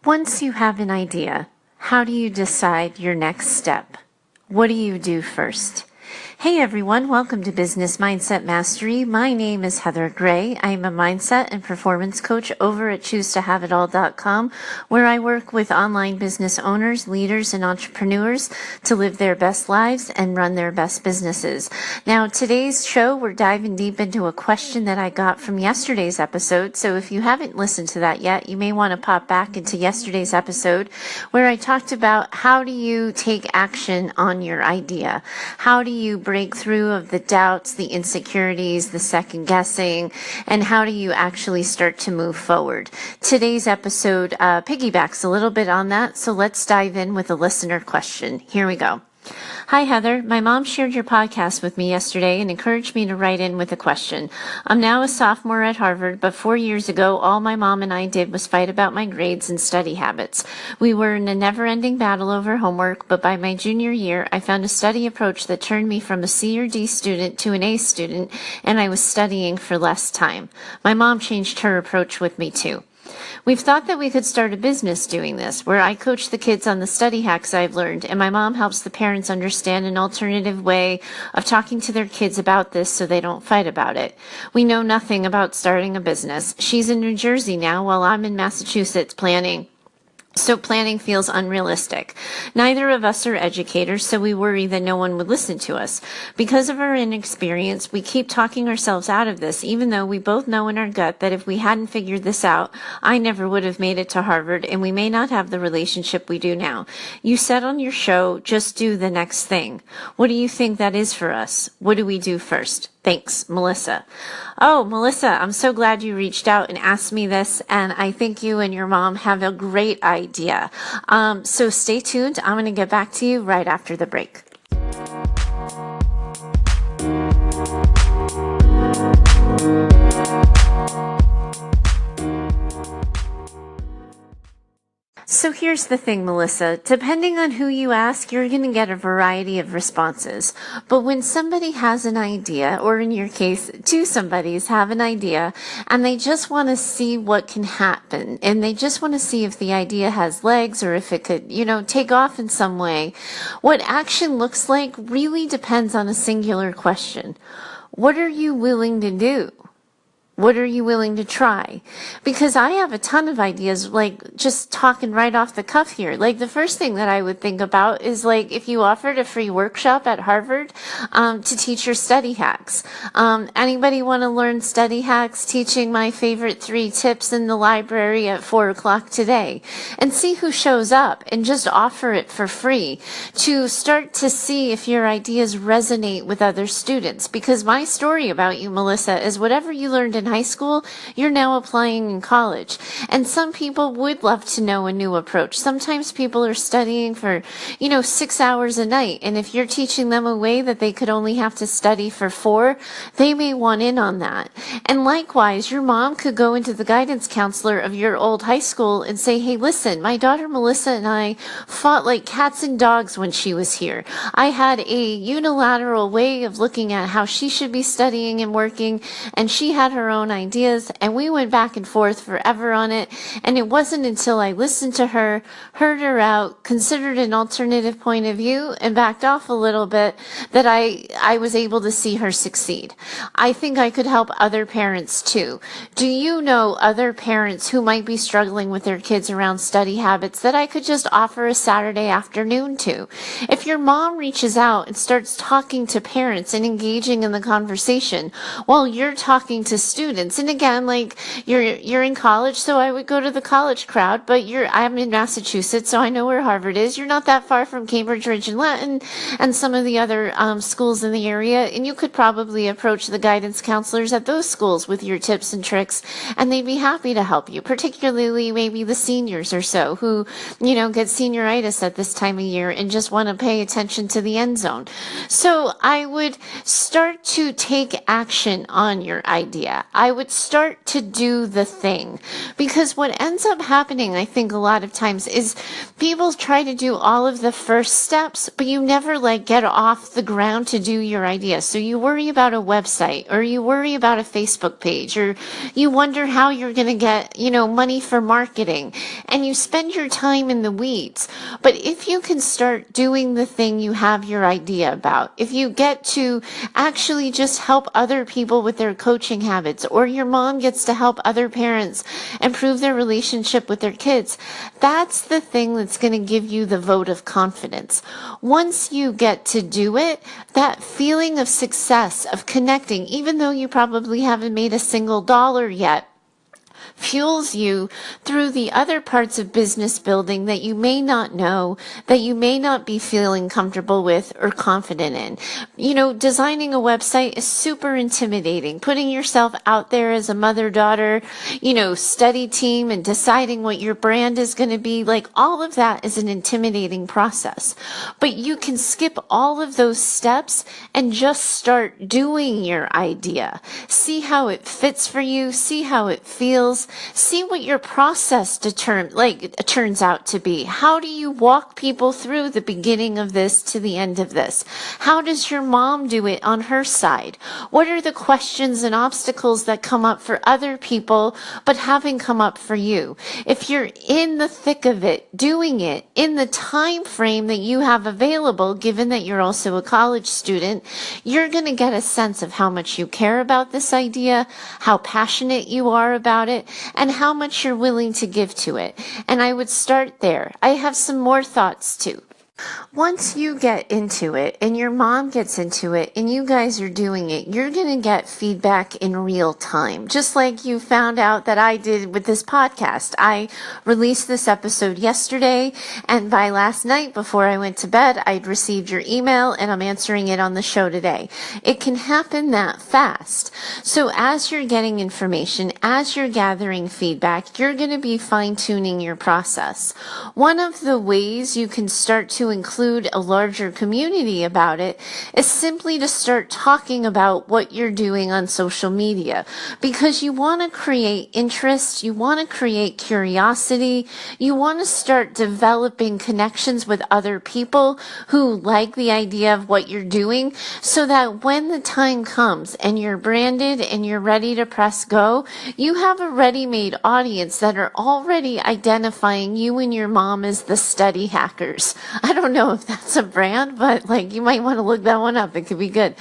Once you have an idea, how do you decide your next step? What do you do first? Hey everyone, welcome to Business Mindset Mastery. My name is Heather Gray. I am a mindset and performance coach over at ChooseToHaveItAll.com, where I work with online business owners, leaders, and entrepreneurs to live their best lives and run their best businesses. Now, today's show, we're diving deep into a question that I got from yesterday's episode. So if you haven't listened to that yet, you may want to pop back into yesterday's episode where I talked about how do you take action on your idea? How do you break through of the doubts, the insecurities, the second guessing, and how do you actually start to move forward? Today's episode piggybacks a little bit on that, so let's dive in with a listener question. Here we go. Hi, Heather. My mom shared your podcast with me yesterday and encouraged me to write in with a question. I'm now a sophomore at Harvard, but 4 years ago, all my mom and I did was fight about my grades and study habits. We were in a never-ending battle over homework, but by my junior year, I found a study approach that turned me from a C or D student to an A student, and I was studying for less time. My mom changed her approach with me too. We've thought that we could start a business doing this, where I coach the kids on the study hacks I've learned, and my mom helps the parents understand an alternative way of talking to their kids about this so they don't fight about it. We know nothing about starting a business. She's in New Jersey now, while I'm in Massachusetts planning. So planning feels unrealistic. Neither of us are educators, so we worry that no one would listen to us. Because of our inexperience, we keep talking ourselves out of this, even though we both know in our gut that if we hadn't figured this out, I never would have made it to Harvard, and we may not have the relationship we do now. You said on your show, just do the next thing. What do you think that is for us? What do we do first? Thanks, Melissa. Oh, Melissa, I'm so glad you reached out and asked me this, and I think you and your mom have a great idea. So stay tuned. I'm going to get back to you right after the break. So here's the thing, Melissa. Depending on who you ask, you're going to get a variety of responses. But when somebody has an idea, or in your case, two somebodies have an idea, and they just want to see what can happen, and they just want to see if the idea has legs or if it could, take off in some way, what action looks like really depends on a singular question. What are you willing to do? What are you willing to try? Because I have a ton of ideas, like just talking right off the cuff here. Like the first thing that I would think about is like if you offered a free workshop at Harvard to teach your study hacks. Anybody want to learn study hacks? Teaching my favorite 3 tips in the library at 4 o'clock today. And see who shows up and just offer it for free to start to see if your ideas resonate with other students. Because my story about you, Melissa, is whatever you learned in high school, you're now applying in college. And some people would love to know a new approach. Sometimes people are studying for, 6 hours a night. And if you're teaching them a way that they could only have to study for 4, they may want in on that. And likewise, your mom could go into the guidance counselor of your old high school and say, hey, listen, my daughter Melissa and I fought like cats and dogs when she was here. I had a unilateral way of looking at how she should be studying and working, and she had her own ideas, and we went back and forth forever on it. And it wasn't until I listened to her, heard her out, considered an alternative point of view, and backed off a little bit that I was able to see her succeed. I think I could help other parents too. Do you know other parents who might be struggling with their kids around study habits that I could just offer a Saturday afternoon to? If your mom reaches out and starts talking to parents and engaging in the conversation while you're talking to students, and again, like you're in college, so I would go to the college crowd, but I'm in Massachusetts, so I know where Harvard is. You're not that far from Cambridge, Ridge, and Latin, and some of the other schools in the area, and you could probably approach the guidance counselors at those schools with your tips and tricks, and they'd be happy to help you, particularly maybe the seniors or so who, get senioritis at this time of year and just want to pay attention to the end zone. So I would start to take action on your idea. I would start to do the thing. Because what ends up happening, I think a lot of times, is people try to do all of the first steps, but you never get off the ground to do your idea. So you worry about a website, or you worry about a Facebook page, or you wonder how you're going to get, money for marketing, and you spend your time in the weeds. But if you can start doing the thing you have your idea about, if you get to actually just help other people with their coaching habits, or your mom gets to help other parents improve their relationship with their kids, that's the thing that's going to give you the vote of confidence. Once you get to do it, that feeling of success, of connecting, even though you probably haven't made a single dollar yet, fuels you through the other parts of business building that you may not know, that you may not be feeling comfortable with or confident in. Designing a website is super intimidating. Putting yourself out there as a mother-daughter, study team, and deciding what your brand is going to be, all of that is an intimidating process. But you can skip all of those steps and just start doing your idea. See how it fits for you, see how it feels, see what your process turns out to be. How do you walk people through the beginning of this to the end of this? How does your mom do it on her side? What are the questions and obstacles that come up for other people but haven't come up for you? If you're in the thick of it, doing it in the time frame that you have available, given that you're also a college student, you're going to get a sense of how much you care about this idea, how passionate you are about it, and how much you're willing to give to it. And I would start there. I have some more thoughts too. Once you get into it and your mom gets into it and you guys are doing it, you're going to get feedback in real time. Just like you found out that I did with this podcast. I released this episode yesterday, and by last night before I went to bed, I'd received your email and I'm answering it on the show today. It can happen that fast. So as you're getting information, as you're gathering feedback, you're going to be fine-tuning your process. One of the ways you can start to include a larger community about it is simply to start talking about what you're doing on social media, because you want to create interest, you want to create curiosity, you want to start developing connections with other people who like the idea of what you're doing, so that when the time comes and you're branded and you're ready to press go, you have a ready-made audience that are already identifying you and your mom as the study hackers. I don't know if that's a brand, but you might want to look that one up. It could be good.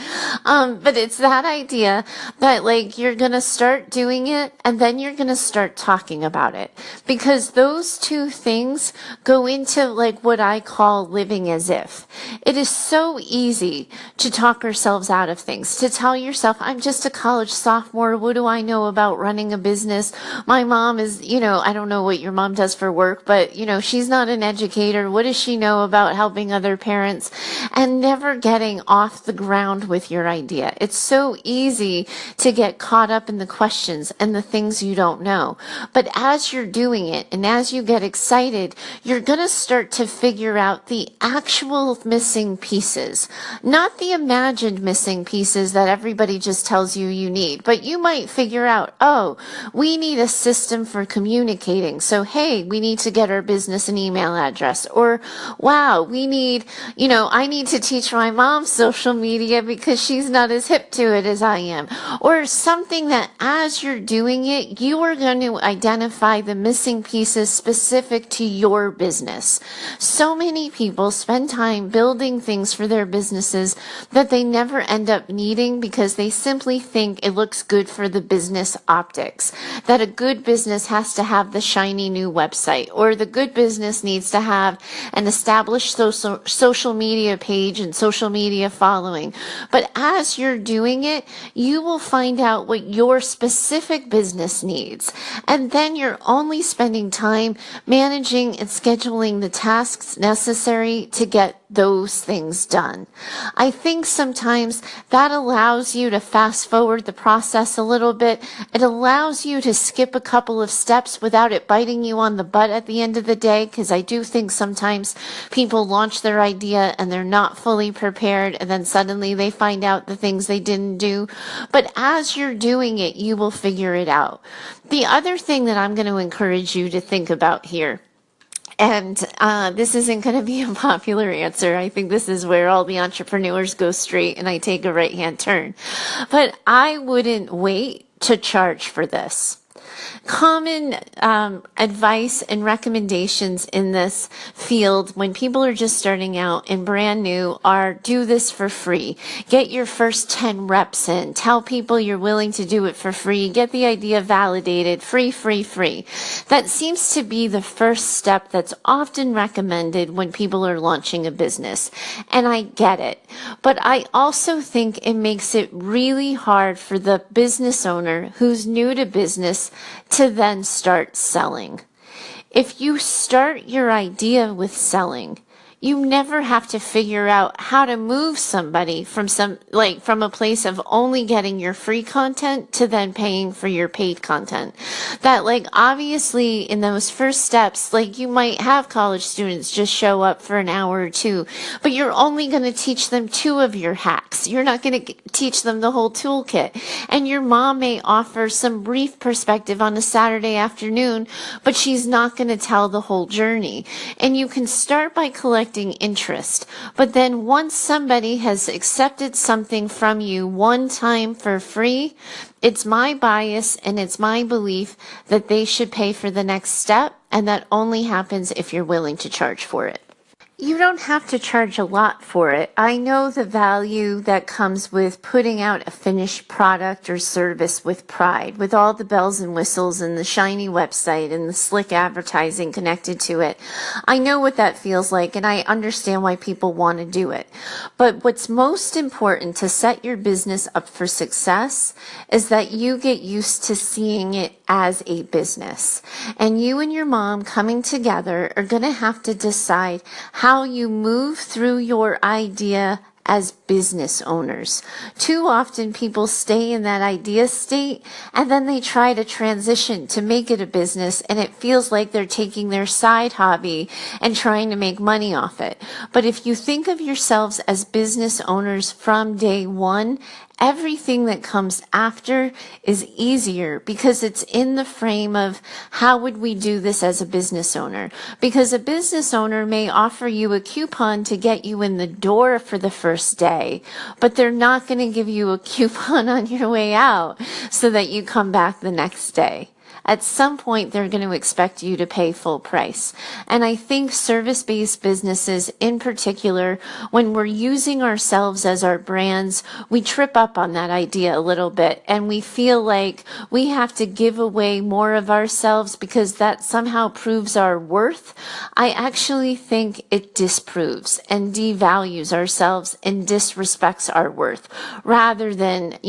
But it's that idea that you're going to start doing it and then you're going to start talking about it, because those two things go into what I call living as if. It is so easy to talk ourselves out of things, to tell yourself, I'm just a college sophomore. What do I know about running a business? My mom is, I don't know what your mom does for work, but she's not an educator. What does she know about helping other parents? And never getting off the ground with your idea. It's so easy to get caught up in the questions and the things you don't know. But as you're doing it and as you get excited, you're going to start to figure out the actual missing pieces, not the imagined missing pieces that everybody just tells you you need. But you might figure out, oh, we need a system for communicating. So, hey, we need to get our business an email address. Or, wow, we need, I need to teach my mom social media because she's not as hip to it as I am. Or something that as you're doing it, you are going to identify the missing pieces specific to your business. So many people spend time building things for their businesses that they never end up needing because they simply think it looks good for the business optics. That a good business has to have the shiny new website, or the good business needs to have an established social media page and social media following. But as you're doing it, you will find out what your specific business needs. And then you're only spending time managing and scheduling the tasks necessary to get those things done. I think sometimes that allows you to fast forward the process a little bit. It allows you to skip a couple of steps without it biting you on the butt at the end of the day, because I do think sometimes people launch their idea and they're not fully prepared, and then suddenly they find out the things they didn't do. But as you're doing it, you will figure it out. The other thing that I'm going to encourage you to think about here, and this isn't going to be a popular answer. I think this is where all the entrepreneurs go straight and I take a right-hand turn. But I wouldn't wait to charge for this. Common advice and recommendations in this field when people are just starting out and brand new are do this for free. Get your first 10 reps in. Tell people you're willing to do it for free. Get the idea validated. Free, free, free. That seems to be the first step that's often recommended when people are launching a business. And I get it. But I also think it makes it really hard for the business owner who's new to business to then start selling. If you start your idea with selling, you never have to figure out how to move somebody from a place of only getting your free content to then paying for your paid content. That obviously in those first steps, you might have college students just show up for an hour or two, but you're only going to teach them 2 of your hacks. You're not going to teach them the whole toolkit. And your mom may offer some brief perspective on a Saturday afternoon, but she's not going to tell the whole journey. And you can start by collecting interest. But then once somebody has accepted something from you one time for free, it's my bias and it's my belief that they should pay for the next step, and that only happens if you're willing to charge for it. You don't have to charge a lot for it. I know the value that comes with putting out a finished product or service with pride, with all the bells and whistles and the shiny website and the slick advertising connected to it. I know what that feels like, and I understand why people want to do it. But what's most important to set your business up for success is that you get used to seeing it as a business. And you and your mom coming together are going to have to decide how you move through your idea as business owners. Too often people stay in that idea state and then they try to transition to make it a business, and it feels like they're taking their side hobby and trying to make money off it. But if you think of yourselves as business owners from day one, everything that comes after is easier because it's in the frame of how would we do this as a business owner? Because a business owner may offer you a coupon to get you in the door for the first day, but they're not going to give you a coupon on your way out so that you come back the next day. At some point, they're going to expect you to pay full price. And I think service-based businesses in particular, when we're using ourselves as our brands, we trip up on that idea a little bit, and we feel like we have to give away more of ourselves because that somehow proves our worth. I actually think it disproves and devalues ourselves and disrespects our worth, rather than,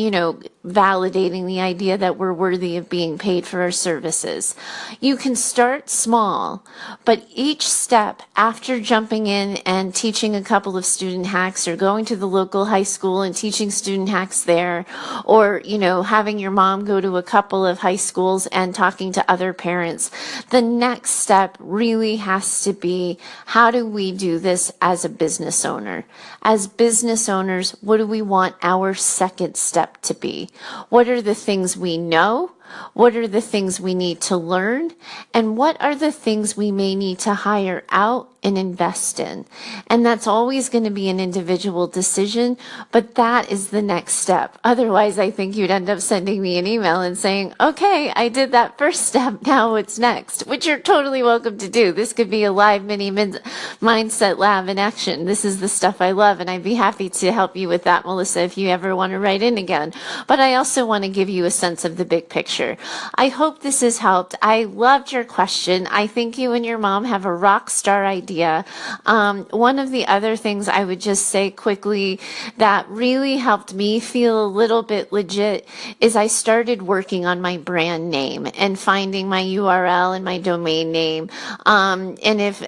validating the idea that we're worthy of being paid for our services. You can start small, but each step after jumping in and teaching a couple of student hacks, or going to the local high school and teaching student hacks there, or, having your mom go to a couple of high schools and talking to other parents, the next step really has to be, how do we do this as a business owner? As business owners, what do we want our second step to be? What are the things we know? What are the things we need to learn? And what are the things we may need to hire out and invest in? And that's always going to be an individual decision, but that is the next step. Otherwise, I think you'd end up sending me an email and saying, okay, I did that first step, now what's next? Which you're totally welcome to do. This could be a live mini mindset lab in action. This is the stuff I love, and I'd be happy to help you with that, Melissa, if you ever want to write in again. But I also want to give you a sense of the big picture. future. I hope this has helped. I loved your question. I think you and your mom have a rock star idea. One of the other things I would just say quickly that really helped me feel a little bit legit is I started working on my brand name and finding my URL and my domain name. And if,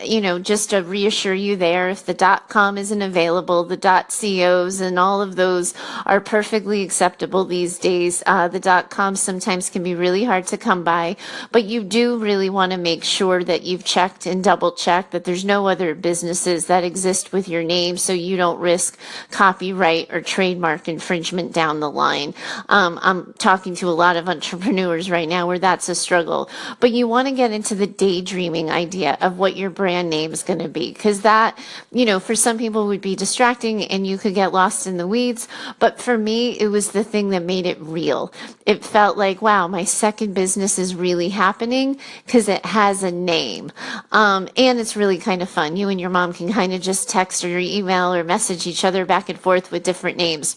just to reassure you there, if the .com isn't available, the .cos and all of those are perfectly acceptable these days. The .com sometimes can be really hard to come by, but you do really want to make sure that you've checked and double checked that there's no other businesses that exist with your name so you don't risk copyright or trademark infringement down the line. I'm talking to a lot of entrepreneurs right now where that's a struggle, but you want to get into the daydreaming idea of what your brand name is going to be, because that, for some people would be distracting and you could get lost in the weeds. But for me, it was the thing that made it real. It felt like, wow, my second business is really happening because it has a name. And it's really kind of fun. You and your mom can kind of just text or email or message each other back and forth with different names.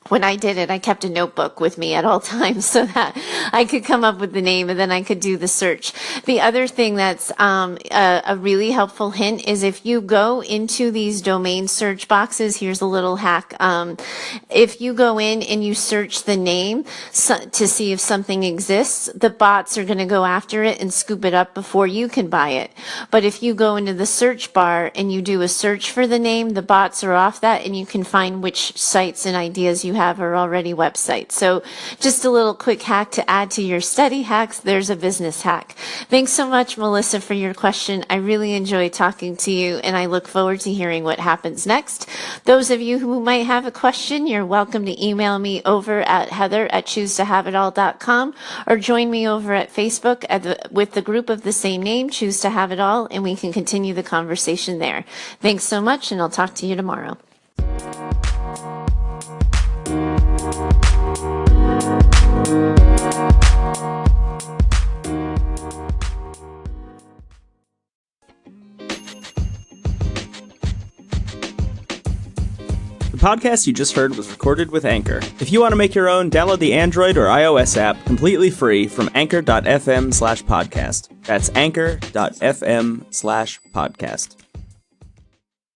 When I did it, I kept a notebook with me at all times so that I could come up with the name and then I could do the search. The other thing that's a really helpful hint is if you go into these domain search boxes, here's a little hack. If you go in and you search the name to see if something exists, the bots are going to go after it and scoop it up before you can buy it. But if you go into the search bar and you do a search for the name, the bots are off that and you can find which sites and ideas you have are already websites. So just a little quick hack to add to your study hacks. There's a business hack. Thanks so much, Melissa, for your question. I really enjoyed talking to you and I look forward to hearing what happens next. Those of you who might have a question, you're welcome to email me over at heather@choosetohaveitall.com or join me over at Facebook with the group of the same name, Choose to Have It All, and we can continue the conversation there. Thanks so much, and I'll talk to you tomorrow. The podcast you just heard was recorded with Anchor. If you want to make your own, download the Android or iOS app completely free from anchor.fm/podcast. That's anchor.fm/podcast.